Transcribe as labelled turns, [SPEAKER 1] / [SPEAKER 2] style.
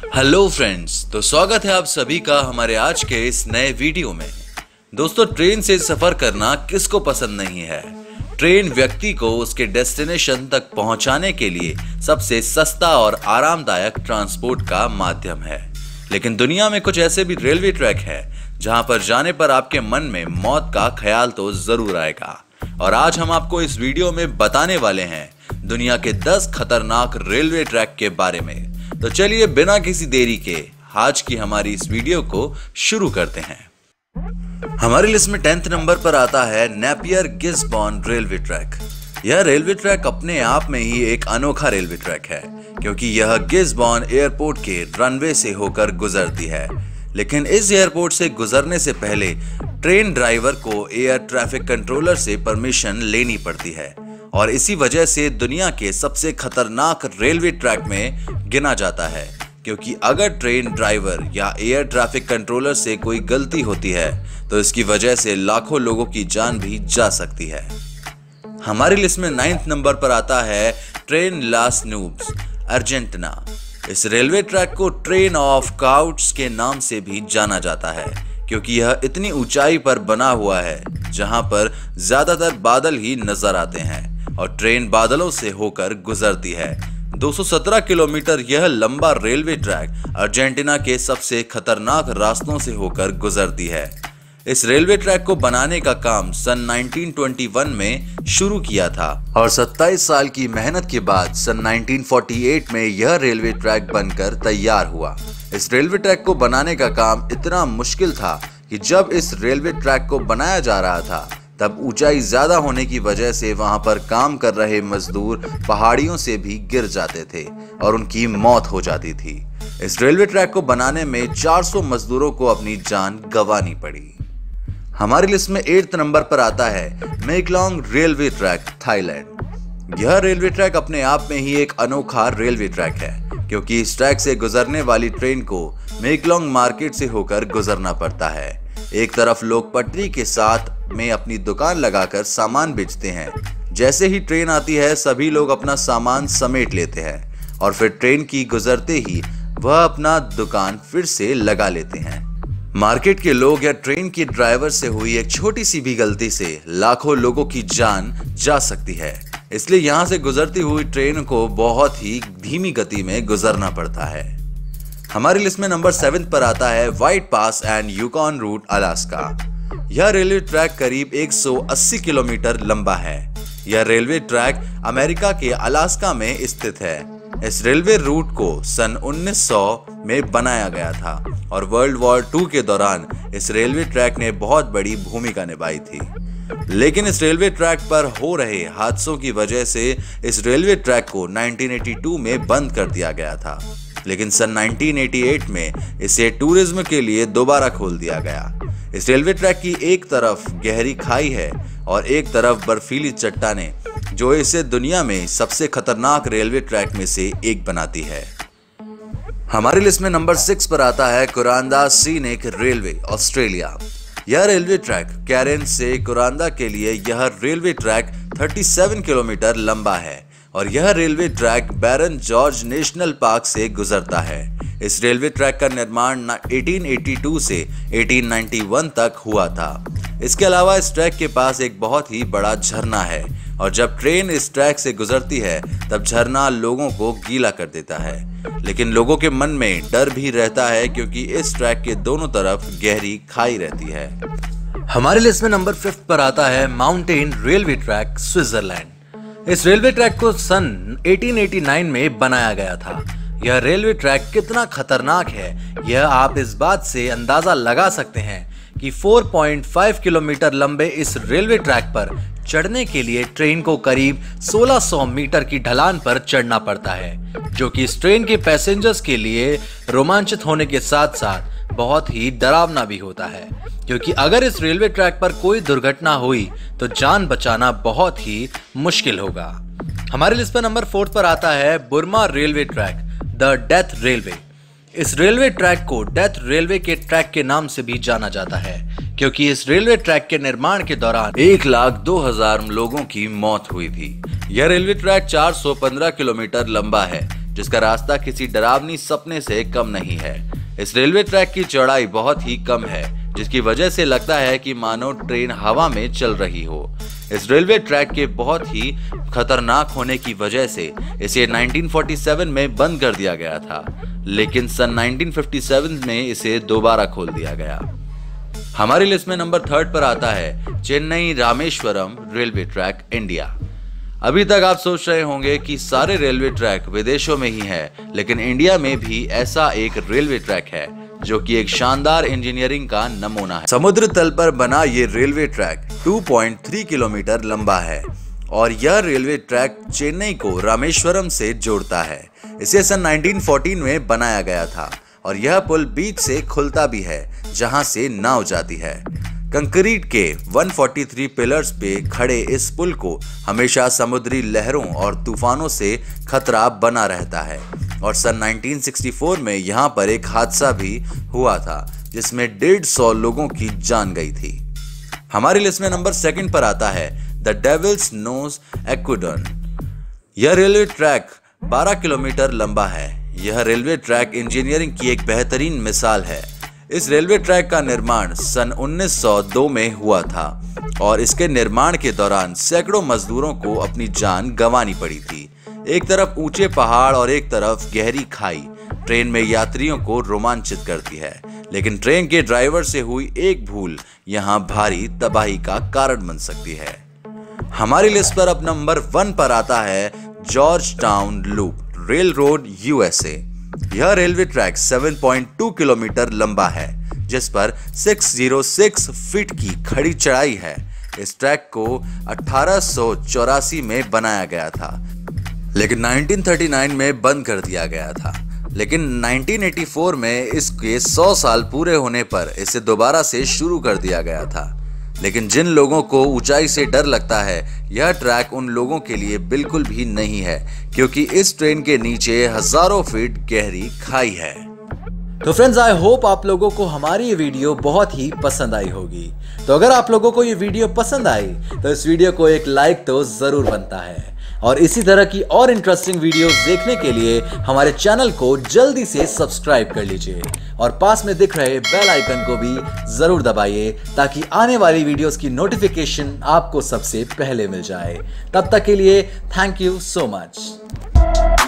[SPEAKER 1] Hello friends, तो स्वागत है आप सभी का हमारे आज के इस नए वीडियो में। दोस्तों, ट्रेन से सफर करना किसको पसंद नहीं है। ट्रेन व्यक्ति को उसके डेस्टिनेशन तक पहुंचाने के लिए सबसे सस्ता और आरामदायक ट्रांसपोर्ट का माध्यम है। लेकिन दुनिया में कुछ ऐसे भी रेलवे ट्रैक है जहां पर जाने पर आपके मन में मौत का ख्याल तो जरूर आएगा। और आज हम आपको इस वीडियो में बताने वाले हैं दुनिया के 10 खतरनाक रेलवे ट्रैक के बारे में। तो चलिए बिना किसी देरी के आज की हमारी इस वीडियो को शुरू करते हैं। हमारी लिस्ट में 10th नंबर पर आता है नेपियर गिसबॉर्न रेलवे ट्रैक। यह रेलवे ट्रैक अपने आप में ही एक अनोखा रेलवे ट्रैक है, क्योंकि यह गिसबॉर्न एयरपोर्ट के रनवे से होकर गुजरती है। लेकिन इस एयरपोर्ट से गुजरने से पहले ट्रेन ड्राइवर को एयर ट्रैफिक कंट्रोलर से परमिशन लेनी पड़ती है, और इसी वजह से दुनिया के सबसे खतरनाक रेलवे ट्रैक में गिना जाता है। क्योंकि अगर ट्रेन ड्राइवर या एयर ट्रैफिक कंट्रोलर से कोई गलती होती है तो इसकी वजह से लाखों लोगों की जान भी जा सकती है। हमारी लिस्ट में 9th नंबर पर आता है ट्रेन लास न्यूब्स, अर्जेंटीना। इस रेलवे ट्रैक को ट्रेन ऑफ क्लाउड्स के नाम से भी जाना जाता है, क्योंकि यह इतनी ऊंचाई पर बना हुआ है जहां पर ज्यादातर बादल ही नजर आते हैं और ट्रेन बादलों से होकर गुजरती है। 217 किलोमीटर यह लंबा रेलवे ट्रैक अर्जेंटीना के सबसे खतरनाक रास्तों से होकर गुजरती है। इस रेलवे ट्रैक को बनाने का काम सन 1921 में शुरू किया था और 27 साल की मेहनत के बाद सन 1948 में यह रेलवे ट्रैक बनकर तैयार हुआ। इस रेलवे ट्रैक को बनाने का काम इतना मुश्किल था कि जब इस रेलवे ट्रैक को बनाया जा रहा था तब ऊंचाई ज्यादा होने की वजह से वहां पर काम कर रहे मजदूर पहाड़ियों से भी गिर जाते थे और उनकी मौत हो जाती थी। इस रेलवे ट्रैक को बनाने में 400 मजदूरों को अपनी जान गंवानी पड़ी। हमारी लिस्ट में 8th नंबर पर आता है मेकलॉन्ग रेलवे ट्रैक, थाईलैंड। यह रेलवे ट्रैक अपने आप में ही एक अनोखा रेलवे ट्रैक है, क्योंकि इस ट्रैक से गुजरने वाली ट्रेन को मेकलॉन्ग मार्केट से होकर गुजरना पड़ता है। एक तरफ लोग पटरी के साथ में अपनी दुकान लगाकर सामान बेचते हैं। जैसे ही ट्रेन आती है सभी लोग अपना सामान समेट लेते हैं और फिर ट्रेन की गुजरते ही वह अपना दुकान फिर से लगा लेते हैं। मार्केट के लोग या ट्रेन के ड्राइवर से हुई एक छोटी सी भी गलती से लाखों लोगों की जान जा सकती है। इसलिए यहाँ से गुजरती हुई ट्रेन को बहुत ही धीमी गति में गुजरना पड़ता है। हमारी लिस्ट में नंबर 7 पर आता है white pass and Yukon route, Alaska. यह रेलवे ट्रैक करीब 180 किलोमीटर लंबा है। यह रेलवे ट्रैक अमेरिका के अलास्का में स्थित है। इस रेलवे रूट को सन 1900 में बनाया गया था और वर्ल्ड वॉर 2 के दौरान इस रेलवे ट्रैक ने बहुत बड़ी भूमिका निभाई थी। लेकिन इस रेलवे ट्रैक पर हो रहे हादसों की वजह से इस रेलवे ट्रैक को 1982 में बंद कर दिया गया था। लेकिन सन 1988 में इसे टूरिज्म के लिए दोबारा खोल दिया गया। इस रेलवे ट्रैक की एक तरफ गहरी खाई है और एक तरफ बर्फीली चट्टानें, जो इसे दुनिया में सबसे खतरनाक रेलवे ट्रैक में से एक बनाती है। हमारी लिस्ट में नंबर 6 पर आता है कुरांदा सीनिक रेलवे, ऑस्ट्रेलिया। यह रेलवे ट्रैक कैरेन से कुरांदा के लिए यह रेलवे ट्रैक 37 किलोमीटर लंबा है और यह रेलवे ट्रैक बैरन जॉर्ज नेशनल पार्क से गुजरता है। इस रेलवे ट्रैक का निर्माण 1882 से 1891 तक हुआ था। इसके अलावा इस ट्रैक के पास एक बहुत ही बड़ा झरना है और जब ट्रेन इस ट्रैक से गुजरती है तब झरना लोगों को गीला कर देता है। लेकिन लोगों के मन में डर भी रहता है, क्योंकि इस ट्रैक के दोनों तरफ गहरी खाई रहती है। हमारे लिस्ट में नंबर 5 पर आता है माउंटेन रेलवे ट्रैक, स्विट्जरलैंड। इस रेलवे ट्रैक को सन 1889 में बनाया गया था। यह रेलवे ट्रैक कितना खतरनाक है यह आप इस बात से अंदाजा लगा सकते हैं कि 4.5 किलोमीटर लंबे इस रेलवे ट्रैक पर चढ़ने के लिए ट्रेन को करीब 1600 मीटर की ढलान पर चढ़ना पड़ता है, जो कि इस ट्रेन के पैसेंजर्स के लिए रोमांचित होने के साथ साथ बहुत ही डरावना भी होता है, क्योंकि अगर इस रेलवे ट्रैक पर कोई दुर्घटना हुई तो जान बचाना बहुत ही मुश्किल होगा। हमारे लिस्ट पर नंबर 4 पर आता है Burma railway track, the death railway. इस रेलवे ट्रैक को डेथ रेलवे के ट्रैक के नाम से भी जाना जाता है, क्योंकि इस रेलवे ट्रैक के निर्माण के दौरान 1,02,000 लोगों की मौत हुई थी। यह रेलवे ट्रैक 415 किलोमीटर लंबा है, जिसका रास्ता किसी डरावनी सपने से कम नहीं है। इस रेलवे ट्रैक की चौड़ाई बहुत ही कम है, जिसकी वजह से लगता है कि मानो ट्रेन हवा में चल रही हो। इस रेलवे ट्रैक के बहुत ही खतरनाक होने की वजह से इसे 1947 में बंद कर दिया गया था, लेकिन सन 1957 में इसे दोबारा खोल दिया गया। हमारी लिस्ट में नंबर 3 पर आता है Chennai Rameswaram railway track, India. अभी तक आप सोच रहे होंगे कि सारे रेलवे ट्रैक विदेशों में ही है, लेकिन इंडिया में भी ऐसा एक रेलवे ट्रैक है जो कि एक शानदार इंजीनियरिंग का नमूना है। समुद्र तल पर बना ये रेलवे ट्रैक 2.3 किलोमीटर लंबा है और यह रेलवे ट्रैक चेन्नई को रामेश्वरम से जोड़ता है। इसे सन 1914 में बनाया गया था और यह पुल बीच से खुलता भी है, जहां से नाव जाती है। कंक्रीट के 143 पिलर्स पे खड़े इस पुल को हमेशा समुद्री लहरों और तूफानों से खतरा बना रहता है और सन 1964 में यहाँ पर एक हादसा भी हुआ था जिसमें 150 लोगों की जान गई थी। हमारी लिस्ट में नंबर 2 पर आता है द डेविल्स नोज एक्वेडक्ट। यह रेलवे ट्रैक 12 किलोमीटर लंबा है। यह रेलवे ट्रैक इंजीनियरिंग की एक बेहतरीन मिसाल है। इस रेलवे ट्रैक का निर्माण सन 1902 में हुआ था और इसके निर्माण के दौरान सैकड़ों मजदूरों को अपनी जान गंवानी पड़ी थी। एक तरफ ऊंचे पहाड़ और एक तरफ गहरी खाई ट्रेन में यात्रियों को रोमांचित करती है, लेकिन ट्रेन के ड्राइवर से हुई एक भूल यहां भारी तबाही का कारण बन सकती है। हमारी लिस्ट पर अब नंबर 1 पर आता है George town loop rail road, USA. यह रेलवे ट्रैक 7.2 किलोमीटर लंबा है, जिस पर 606 फीट की खड़ी चढ़ाई है। इस ट्रैक को 1884 में बनाया गया था, लेकिन 1939 में बंद कर दिया गया था। लेकिन 1984 में इसके 100 साल पूरे होने पर इसे दोबारा से शुरू कर दिया गया था। लेकिन जिन लोगों को ऊंचाई से डर लगता है, यह ट्रैक उन लोगों के लिए बिल्कुल भी नहीं है, क्योंकि इस ट्रेन के नीचे हजारों फीट गहरी खाई है।
[SPEAKER 2] तो फ्रेंड्स, आई होप आप लोगों को हमारी ये वीडियो बहुत ही पसंद आई होगी। तो अगर आप लोगों को ये वीडियो पसंद आई तो इस वीडियो को एक लाइक तो जरूर बनता है और इसी तरह की और इंटरेस्टिंग वीडियोस देखने के लिए हमारे चैनल को जल्दी से सब्सक्राइब कर लीजिए और पास में दिख रहे बेल आइकन को भी जरूर दबाइए ताकि आने वाली वीडियोस की नोटिफिकेशन आपको सबसे पहले मिल जाए। तब तक के लिए थैंक यू सो मच।